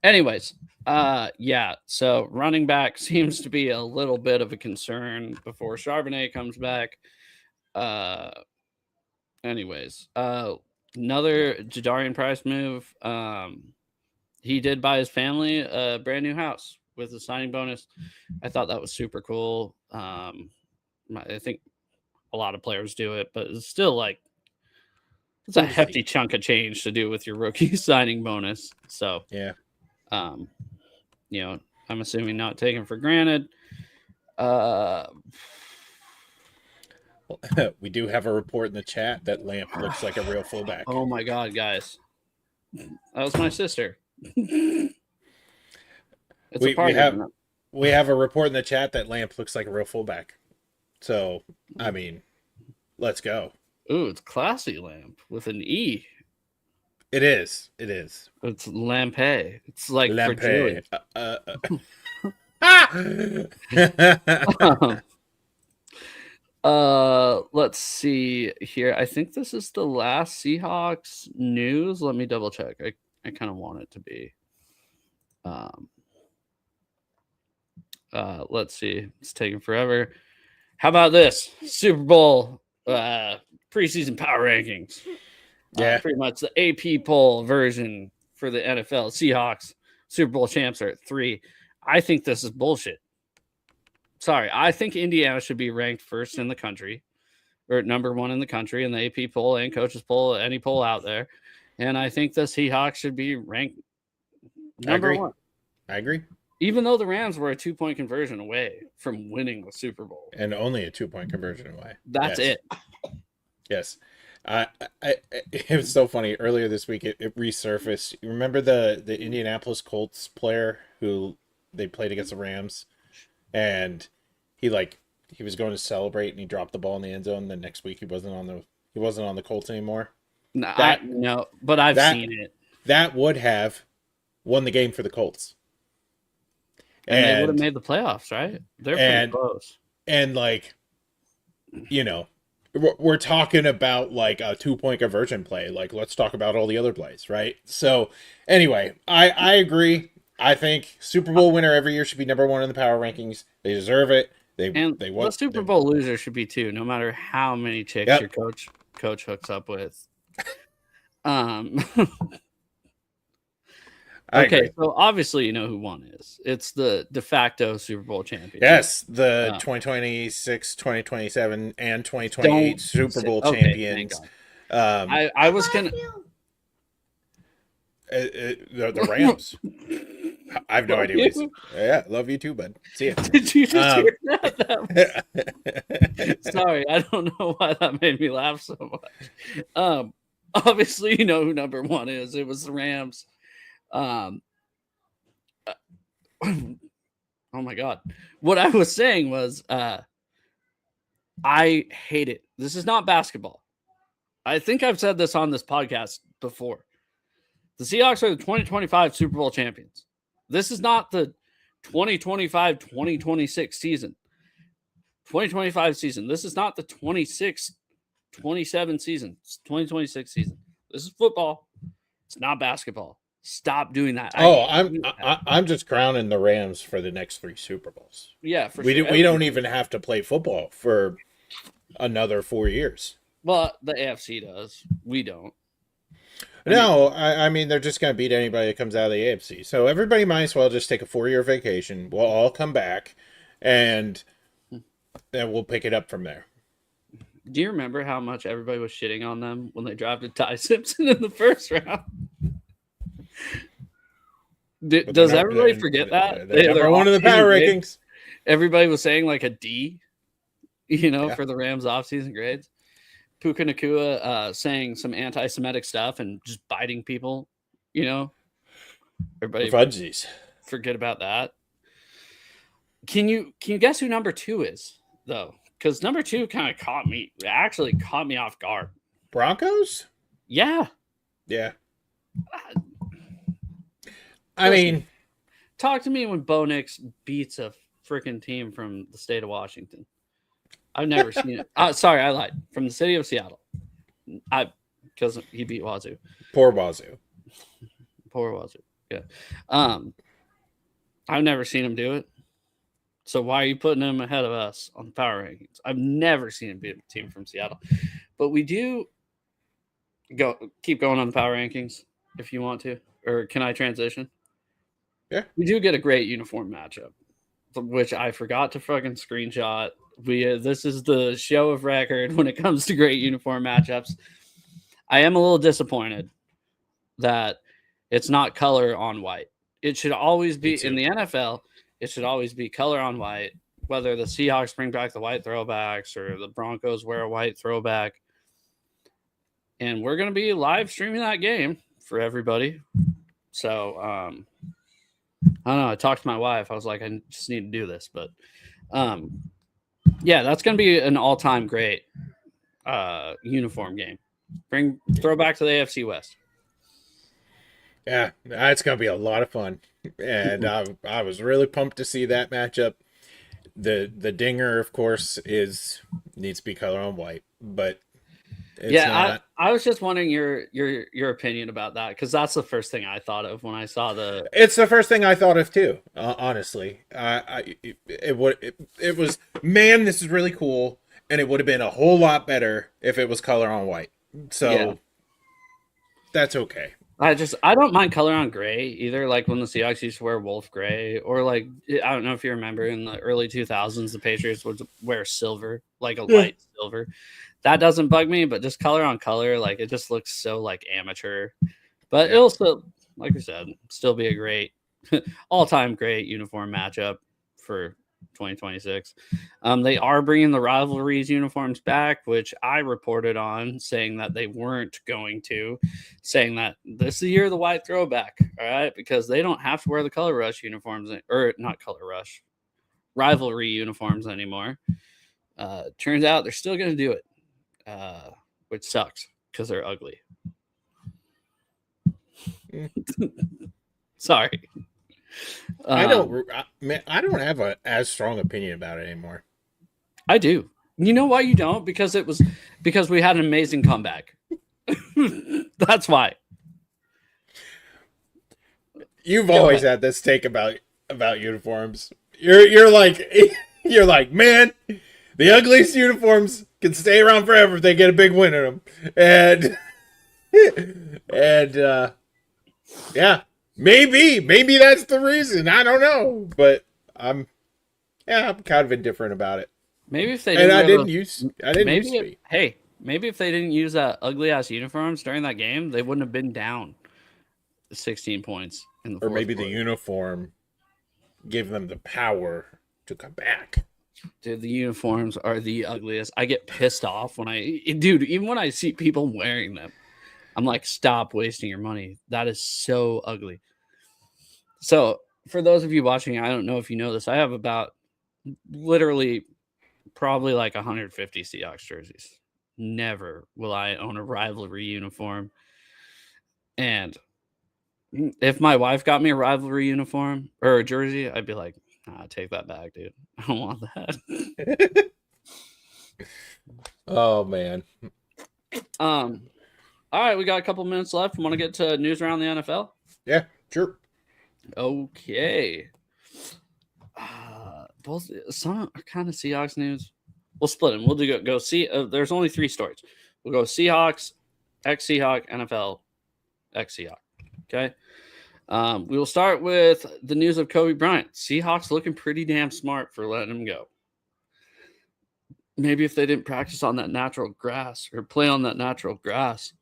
Anyways, yeah. So running back seems to be a little bit of a concern before Charbonnet comes back. Anyways, another Jadarian Price move. He did buy his family a brand new house with a signing bonus. I thought that was super cool. I think a lot of players do it, but it's still like it's a hefty chunk of change to do with your rookie signing bonus. So yeah, you know, I'm assuming not taken for granted. we do have a report in the chat that Lamp looks like a real fullback. Oh my god, guys, that was my sister. It's we have a report in the chat that Lamp looks like a real fullback. So I mean, let's go. Ooh, it's classy Lamp with an E. It is. It is. It's Lampe. It's like Lampe. For let's see here. I think this is the last Seahawks news. Let me double check. I kind of want it to be. Let's see. It's taking forever. How about this? Super Bowl preseason power rankings. Yeah. Pretty much the AP poll version for the NFL. Seahawks Super Bowl champs are at 3. I think this is bullshit. Sorry, I think Indiana should be ranked first in the country, or number 1 in the country in the AP poll and coaches poll, any poll out there. And I think the Seahawks should be ranked number 1. I agree. Even though the Rams were a 2-point conversion away from winning the Super Bowl. And only a 2-point conversion away. That's it. Yes. It was so funny. Earlier this week, it resurfaced. You remember the Indianapolis Colts player who they played against the Rams? And he was going to celebrate and he dropped the ball in the end zone. The next week he wasn't on the Colts anymore. No, but I've seen it. That would have won the game for the Colts. And they would have made the playoffs, right? They're pretty close. And we're talking about like a 2-point conversion play. Like, let's talk about all the other plays, right? So anyway, I agree. I think Super Bowl winner every year should be number 1 in the power rankings. They deserve it. They want the Super Bowl loser should be 2, no matter how many chicks your coach hooks up with. Okay, so obviously you know who won is. It's the de facto Super Bowl champion. Yes, the 2026, 2027, and 2028 Super Bowl champions. I was gonna the Rams. I have no idea. Yeah, love you too, bud. See ya. Did you just hear that? Sorry, I don't know why that made me laugh so much. Obviously, you know who number 1 is. It was the Rams. Oh my god. What I was saying was I hate it. This is not basketball. I think I've said this on this podcast before. The Seahawks are the 2025 Super Bowl champions. This is not the 2025-2026 season. 2025 season. This is not the 26-27 season. It's 2026 season. This is football. It's not basketball. Stop doing that. I'm just crowning the Rams for the next 3 Super Bowls. Yeah, for We sure. we don't even have to play football for another 4 years. Well, the AFC does. We don't. I mean, they're just going to beat anybody that comes out of the AFC. So everybody might as well just take a 4-year vacation. We'll all come back, and then we'll pick it up from there. Do you remember how much everybody was shitting on them when they drafted Ty Simpson in the first round? Does everybody forget that? They're one of the power rankings. Everybody was saying like a D, for the Rams offseason grades. Puka Nacua saying some anti-Semitic stuff and just biting people, Everybody fudgies. Forget about that. Can you guess who number 2 is, though? Because number 2 kind of caught me off guard. Broncos? Yeah. Yeah. I mean, talk to me when Bo Nix beats a freaking team from the state of Washington. I've never seen it. Sorry, I lied. From the city of Seattle. Because he beat Wazoo. Poor Wazoo. Yeah. I've never seen him do it. So why are you putting him ahead of us on the power rankings? I've never seen him beat a team from Seattle. But we do keep going on the power rankings if you want to. Or can I transition? Yeah. We do get a great uniform matchup, which I forgot to fucking screenshot. This is the show of record when it comes to great uniform matchups. I am a little disappointed that it's not color on white. It should always be in the NFL. It should always be color on white, whether the Seahawks bring back the white throwbacks or the Broncos wear a white throwback. And we're going to be live streaming that game for everybody. So, I don't know. I talked to my wife. I was like, I just need to do this. But, yeah, that's going to be an all-time great uniform game. Throw back to the AFC West. Yeah, it's going to be a lot of fun. And I was really pumped to see that matchup. The dinger, of course, needs to be color on white, but it's not. I was just wondering your opinion about that, because that's the first thing I thought of when I saw the. It's the first thing I thought of too. Honestly, it was, man, this is really cool, and it would have been a whole lot better if it was color on white. So that's okay. I don't mind color on gray either. Like when the Seahawks used to wear wolf gray, or like, I don't know if you remember in the early 2000s, the Patriots would wear silver, like a light silver. That doesn't bug me, but just color on color, like it just looks so like amateur. But it'll still, like I said, still be a great, all-time great uniform matchup for 2026. They are bringing the rivalries uniforms back, which I reported on, saying that they weren't going to, saying that this is the year of the white throwback, all right, because they don't have to wear the color rush uniforms, or not color rush, rivalry uniforms anymore. Turns out they're still going to do it, which sucks because they're ugly. Sorry. I don't have as strong opinion about it anymore. I do. You know why you don't? Because we had an amazing comeback. That's why. You've always had this take about uniforms. You're like, man, the ugliest uniforms can stay around forever if they get a big win in them. And yeah. Maybe that's the reason. I don't know, but I'm kind of indifferent about it. Maybe if they didn't Hey, maybe if they didn't use that ugly ass uniforms during that game, they wouldn't have been down 16 points in the fourth quarter. The uniform gave them the power to come back. Dude, the uniforms are the ugliest. I get pissed off even when I see people wearing them. I'm like, stop wasting your money. That is so ugly. So, for those of you watching, I don't know if you know this, I have about literally probably like 150 Seahawks jerseys. Never will I own a rivalry uniform. And if my wife got me a rivalry uniform or a jersey, I'd be like, nah, take that back, dude. I don't want that. Oh, man. All right, we got a couple minutes left. Want to get to news around the NFL? Yeah, sure. Okay. Both some are kind of Seahawks news. We'll split them. We'll go see. There's only 3 stories. We'll go Seahawks, ex-Seahawk, NFL, ex-Seahawk. Okay. We will start with the news of Kobe Bryant. Seahawks looking pretty damn smart for letting him go. Maybe if they didn't practice on that natural grass or play on that natural grass,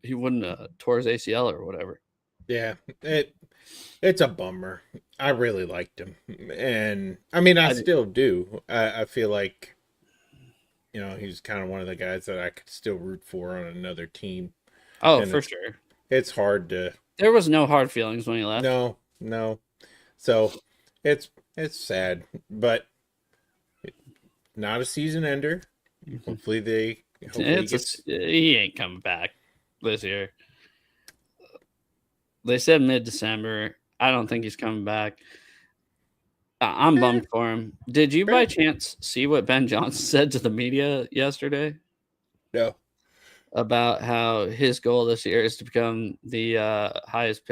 he wouldn't have tore his ACL or whatever. Yeah, it's a bummer. I really liked him, and I mean, I still do. I feel like, he's kind of one of the guys that I could still root for on another team. Oh, and for sure. It's hard to. There was no hard feelings when he left. No. So it's sad, but not a season ender. Hopefully he ain't coming back this year. They said mid-December. I don't think he's coming back. I'm bummed for him. Did you by chance see what Ben Johnson said to the media yesterday? No. About how his goal this year is to become the highest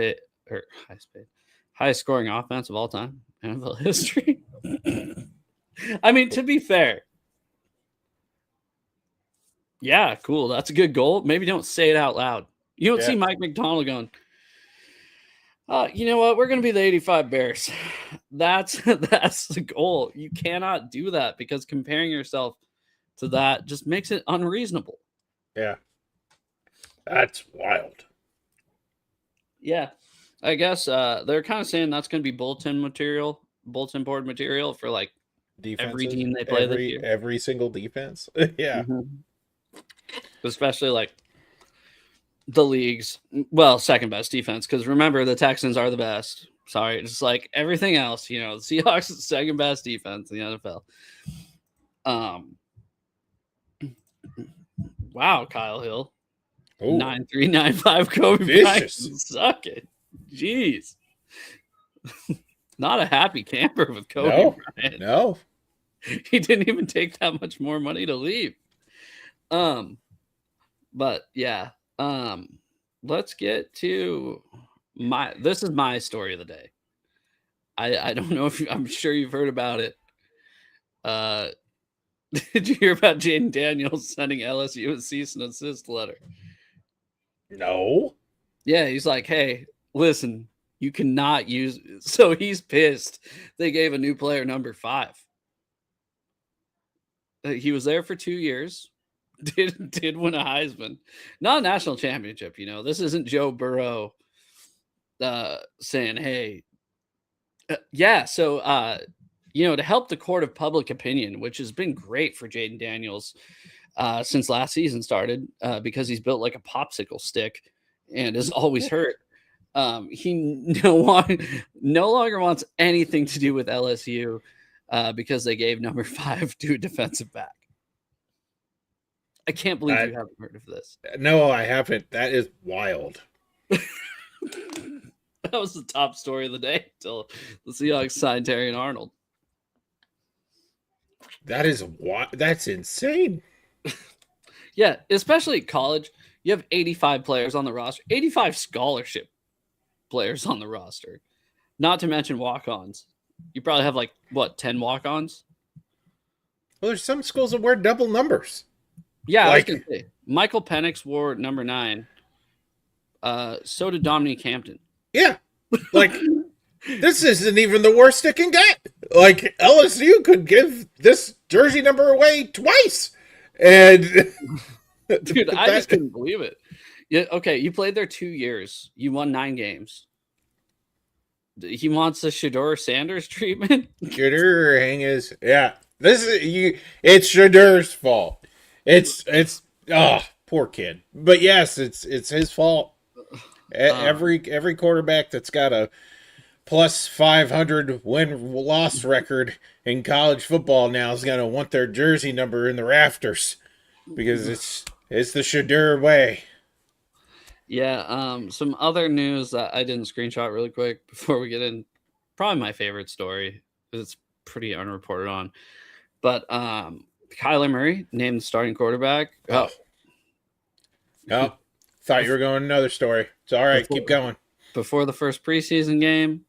scoring offense of all time in NFL history. I mean, to be fair, yeah, cool. That's a good goal. Maybe don't say it out loud. You don't see Mike Macdonald going, you know what? We're going to be the 85 Bears. That's the goal. You cannot do that because comparing yourself to that just makes it unreasonable. Yeah. That's wild. Yeah. I guess they're kind of saying that's going to be bulletin board material for like Defenses, every team they play this year. Every single defense. Yeah. Mm-hmm. Especially like the league's, second best defense. Because remember, the Texans are the best. Sorry. Just like everything else, the Seahawks is the second best defense in the NFL. Wow, Kyle Hill. 9395 Kobe Bryant. Suck it. Jeez. Not a happy camper with Kobe Bryant. No. He didn't even take that much more money to leave. But yeah. Let's get to this is my story of the day. I don't know if I'm sure you've heard about it. Did you hear about Jaden Daniels sending LSU a cease and desist letter? No. Yeah, he's like, hey, listen, you cannot use. So he's pissed. They gave a new player number 5. He was there for 2 years. Did win a Heisman, not a national championship. This isn't Joe Burrow saying, hey, yeah. So, to help the court of public opinion, which has been great for Jaden Daniels since last season started, because he's built like a popsicle stick and is always hurt. He no longer wants anything to do with LSU because they gave number 5 to a defensive back. I can't believe you haven't heard of this. No, I haven't. That is wild. That was the top story of the day until the Seahawks signed Terrion Arnold. That's insane. Yeah, especially at college. You have 85 players on the roster, 85 scholarship players on the roster, not to mention walk-ons. You probably have 10 walk-ons? Well, there's some schools that wear double numbers. Yeah, I was going to say. Michael Penix wore number 9. So did Dominique Hampton. Yeah. This isn't even the worst it can get. LSU could give this jersey number away twice. And dude, I just couldn't believe it. Yeah, okay, you played there 2 years. You won 9 games. He wants the Shedeur Sanders treatment. Shedeur Hanges. Yeah. It's Shedeur's fault. It's poor kid. But yes, it's his fault. Every quarterback that's got a plus 500 win-loss record in college football now is going to want their jersey number in the rafters because it's the Shedeur way. Yeah, some other news that I didn't screenshot really quick before we get in. Probably my favorite story because it's pretty unreported on. But Kyler Murray named starting quarterback. Oh, thought you were going another story. It's all right. Keep going. before the first preseason game,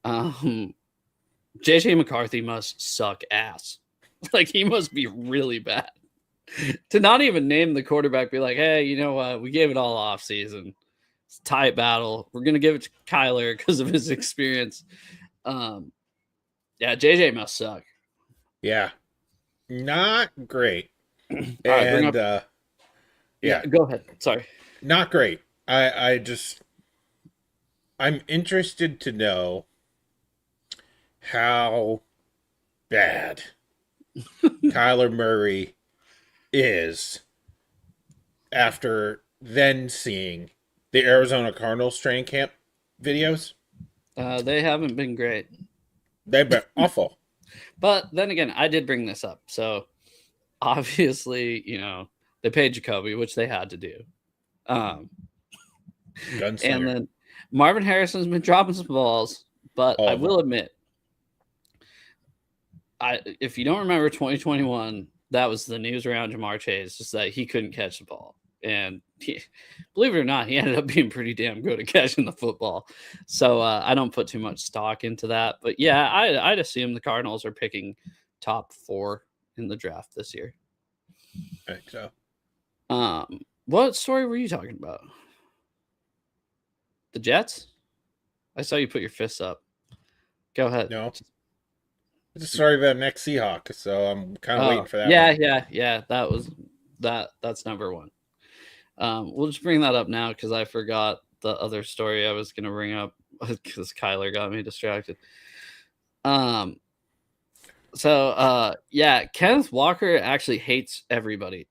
JJ McCarthy must suck ass. Like, he must be really bad. To not even name the quarterback, be like, hey, you know what? We gave it all off season. It's a tight battle. We're going to give it to Kyler because of his experience. Yeah, JJ must suck. Yeah. Not great. All right, bring up. Yeah. Go ahead. Sorry. Not great. I'm interested to know how bad Kyler Murray is after then seeing the Arizona Cardinals training camp videos. They haven't been great. They've been awful. But then again, I did bring this up. So obviously, you know, they paid Jacoby, which they had to do. And then Marvin Harrison's been dropping some balls, but I will admit, if you don't remember 2021, that was the news around Jamar Chase, just that he couldn't catch the ball. And believe it or not, he ended up being pretty damn good at catching the football. So I don't put too much stock into that. But yeah, I'd assume the Cardinals are picking top 4 in the draft this year. I think so. What story were you talking about? The Jets? I saw you put your fists up. Go ahead. No. It's a story about next Seahawk, so I'm kind of waiting for that. Yeah. That's number 1. We'll just bring that up now because I forgot the other story I was going to bring up because Kyler got me distracted. Kenneth Walker actually hates everybody.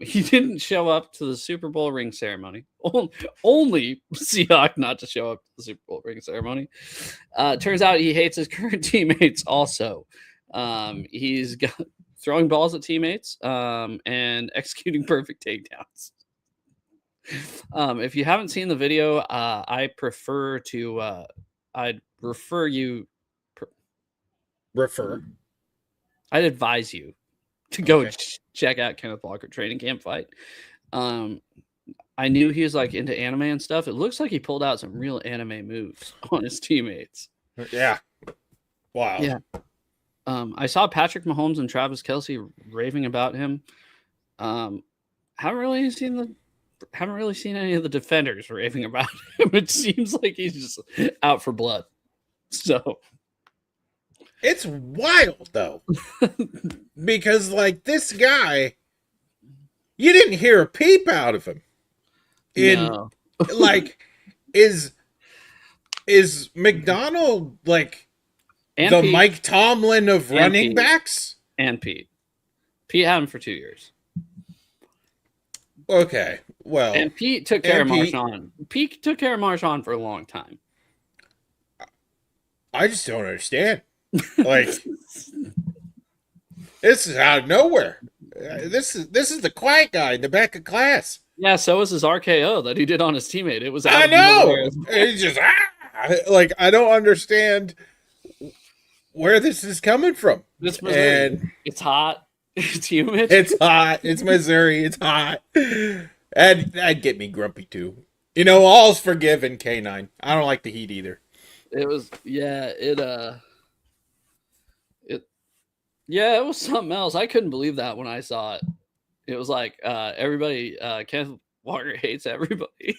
He didn't show up to the Super Bowl ring ceremony. Only Seahawk not to show up to the Super Bowl ring ceremony. Turns out he hates his current teammates also. He's throwing balls at teammates and executing perfect takedowns. If you haven't seen the video, I'd advise you to go check out Kenneth Walker training camp fight. I knew he was like into anime and stuff. It looks like he pulled out some real anime moves on his teammates. Yeah. Wow. Yeah. I saw Patrick Mahomes and Travis Kelce raving about him. Haven't really seen any of the defenders raving about him. It seems like he's just out for blood. So it's wild though. Because like this guy, you didn't hear a peep out of him. No. Like is Macdonald like and the Pete, Mike Tomlin of running Pete. backs? And Pete had him for 2 years. Okay, well, and Pete took care of Marshawn. Pete took care of Marshawn for a long time. I just don't understand. Like, this is out of nowhere. This is the quiet guy in the back of class. Yeah, so was his RKO that he did on his teammate. It was out I know. It's just like I don't understand where this is coming from. This Missouri. And it's hot. It's humid. It's hot. It's Missouri. It's hot. And that'd get me grumpy too. You know, all's forgiven, K9. I don't like the heat either. It was it was something else. I couldn't believe that when I saw it. It was like everybody Kenneth Walker hates everybody.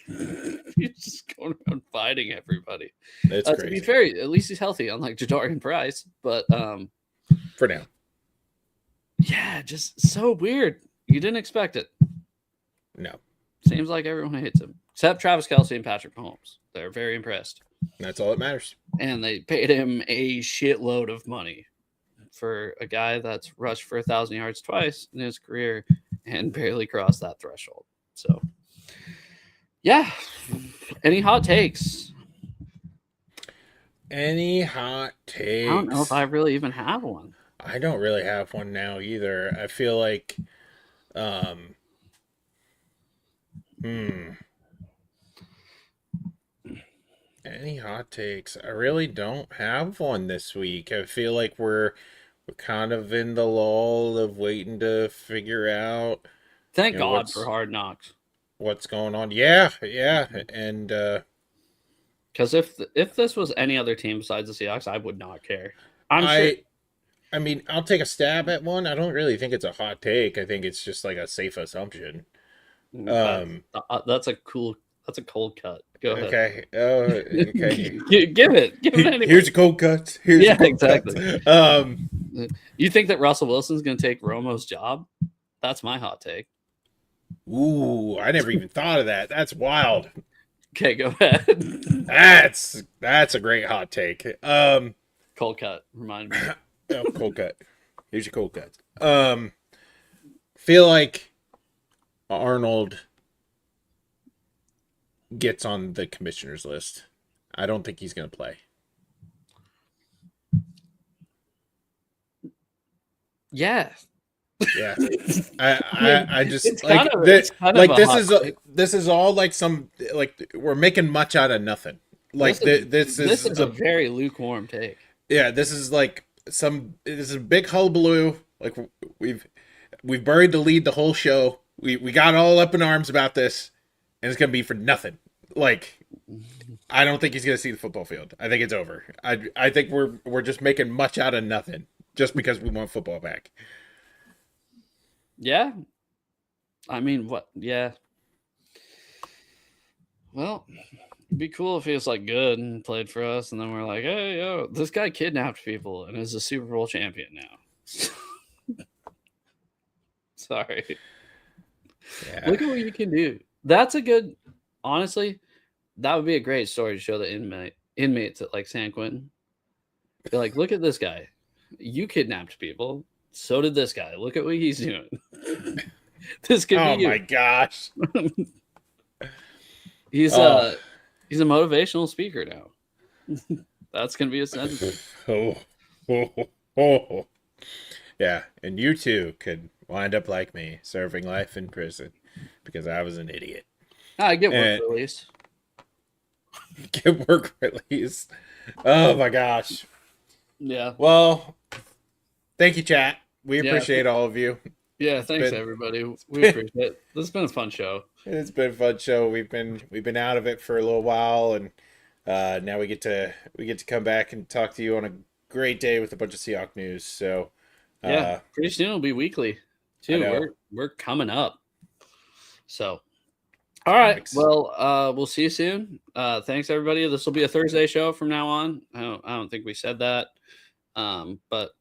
He's just going around fighting everybody. That's crazy. To be fair, at least he's healthy, unlike Jadarian Price. But for now. Yeah, just so weird. You didn't expect it. No. Seems like everyone hates him. Except Travis Kelce and Patrick Mahomes. They're very impressed. That's all that matters. And they paid him a shitload of money for a guy that's rushed for 1,000 yards twice in his career and barely crossed that threshold. So, yeah. Any hot takes? Any hot takes? I don't know if I really even have one. I don't really have one now either. I feel like, any hot takes? I really don't have one this week. I feel like we're kind of in the lull of waiting to figure out. Thank God for Hard Knocks. What's going on? Yeah, and Because if this was any other team besides the Seahawks, I would not care. I'm sure. I mean, I'll take a stab at one. I don't really think it's a hot take. I think it's just like a safe assumption. That's a cold cut. Go ahead. Okay. Okay. Give it anyway. Here's a cold cut. Exactly. Cut. You think that Russell Wilson's going to take Romo's job? That's my hot take. Ooh, I never even thought of that. That's wild. Okay, go ahead. That's a great hot take. Cold cut. Remind me. Oh, cold cut. Here's your cold cut. Feel like Arnold gets on the commissioner's list. I don't think he's going to play. Yeah. Yeah. I just It's like kind of- this. it's kind of Like a this hot is take. this is all like some like we're making much out of nothing. Like this is a very lukewarm take. Yeah, this is like this is a big hullabaloo. Like we've buried the lead the whole show. We got all up in arms about this, and it's gonna be for nothing. Like I don't think he's gonna see the football field. I think it's over. I think we're just making much out of nothing just because we want football back. Yeah. I mean, what? Yeah. Well, it'd be cool if he was like good and played for us, and then we're like, hey, yo, this guy kidnapped people and is a Super Bowl champion now. Sorry. Yeah. Look at what you can do. That's a good, honestly, that would be a great story to show the inmates at like San Quentin. Be like, look at this guy. You kidnapped people. So did this guy. Look at what he's doing. This could be you. Oh my gosh. He's a motivational speaker now. That's gonna be a sentence. Oh. Yeah, and you too could wind up like me, serving life in prison because I was an idiot. I get work release. Get work release. Oh my gosh. Yeah. Well, thank you, chat. We appreciate all of you. Yeah, thanks everybody. We appreciate it. This has been a fun show. It's been a fun show. We've been out of it for a little while, and now we get to come back and talk to you on a great day with a bunch of Seahawks news. So yeah, pretty soon it'll be weekly too. We're coming up. So all right. Thanks. Well, we'll see you soon. Thanks everybody. This will be a Thursday show from now on. I don't think we said that. But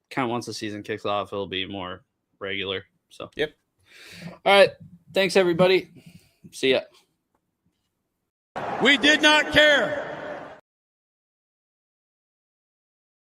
kind of once the season kicks off, it'll be more regular. So yep. All right. Thanks everybody. See ya. We did not care